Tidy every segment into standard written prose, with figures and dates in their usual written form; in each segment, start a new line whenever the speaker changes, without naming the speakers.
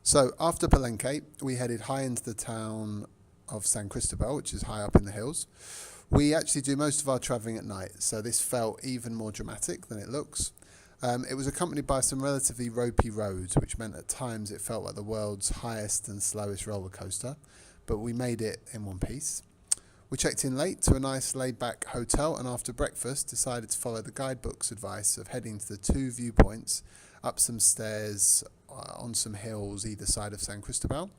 So after Palenque, we headed high into the town of San Cristobal, which is high up in the hills. We actually do most of our travelling at night, so this felt even more dramatic than it looks. It was accompanied by some relatively ropey roads, which meant at times it felt like the world's highest and slowest roller coaster, but we made it in one piece. We checked in late to a nice laid-back hotel, and after breakfast decided to follow the guidebook's advice of heading to the two viewpoints, up some stairs, on some hills either side of San Cristobal.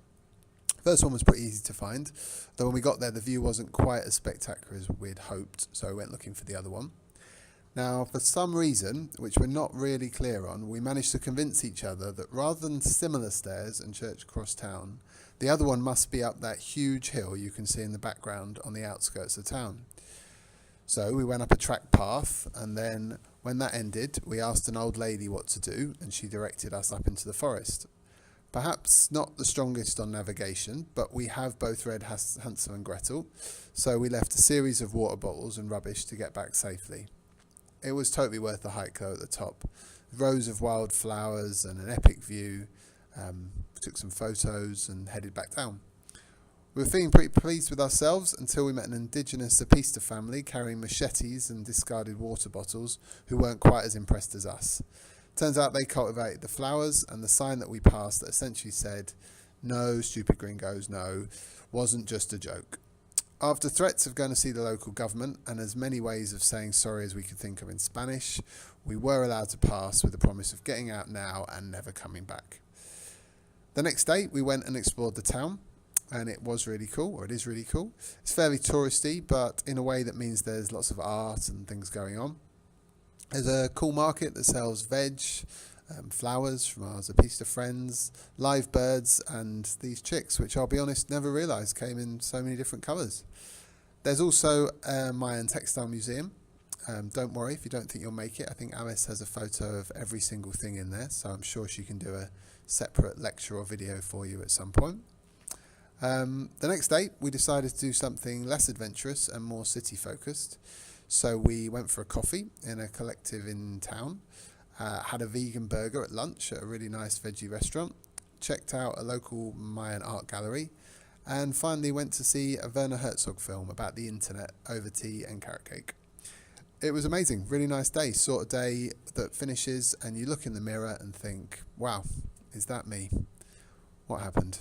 First one was pretty easy to find, though when we got there the view wasn't quite as spectacular as we'd hoped, so we went looking for the other one. Now, for some reason, which we're not really clear on, we managed to convince each other that rather than similar stairs and church across town, the other one must be up that huge hill you can see in the background on the outskirts of town. So we went up a track path, and then when that ended, we asked an old lady what to do, and she directed us up into the forest. Perhaps not the strongest on navigation, but we have both read Hansel and Gretel, so we left a series of water bottles and rubbish to get back safely. It was totally worth the hike though at the top. Rows of wildflowers and an epic view. Took some photos and headed back down. We were feeling pretty pleased with ourselves until we met an indigenous Apista family carrying machetes and discarded water bottles who weren't quite as impressed as us. Turns out they cultivated the flowers, and the sign that we passed that essentially said, "No, stupid gringos, no," wasn't just a joke. After threats of going to see the local government and as many ways of saying sorry as we could think of in Spanish, we were allowed to pass with the promise of getting out now and never coming back. The next day we went and explored the town, and it was really cool, or it is really cool. It's fairly touristy, but in a way that means there's lots of art and things going on. There's a cool market that sells veg, flowers from our Zapista friends, live birds, and these chicks, which I'll be honest, never realised came in so many different colours. There's also a Mayan textile museum. Don't worry if you don't think you'll make it. I think Alice has a photo of every single thing in there, so I'm sure she can do a separate lecture or video for you at some point. The next day, we decided to do something less adventurous and more city-focused. So we went for a coffee in a collective in town, had a vegan burger at lunch at a really nice veggie restaurant, checked out a local Mayan art gallery, and finally went to see a Werner Herzog film about the internet over tea and carrot cake. It was amazing, really nice day, sort of day that finishes and you look in the mirror and think, wow, is that me? What happened?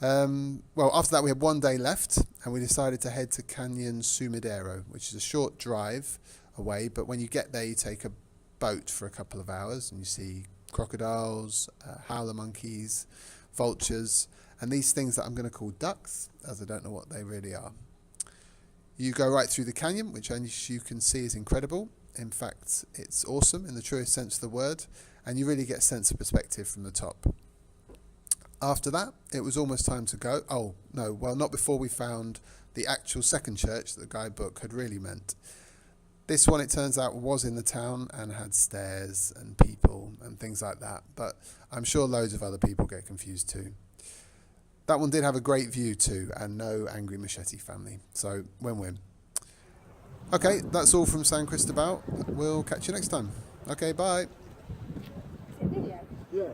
Well, after that we had one day left, and we decided to head to Canyon Sumidero, which is a short drive away, but when you get there you take a boat for a couple of hours and you see crocodiles, howler monkeys, vultures, and these things that I'm going to call ducks, as I don't know what they really are. You go right through the canyon, which as you can see is incredible. In fact, it's awesome in the truest sense of the word, and you really get a sense of perspective from the top. After that, it was almost time to go. Oh, no, well, not before we found the actual second church that the guidebook had really meant. This one, it turns out, was in the town and had stairs and people and things like that, but I'm sure loads of other people get confused too. That one did have a great view too, and no angry machete family, so win-win. Okay, that's all from San Cristobal. We'll catch you next time. Okay, bye.
Yeah.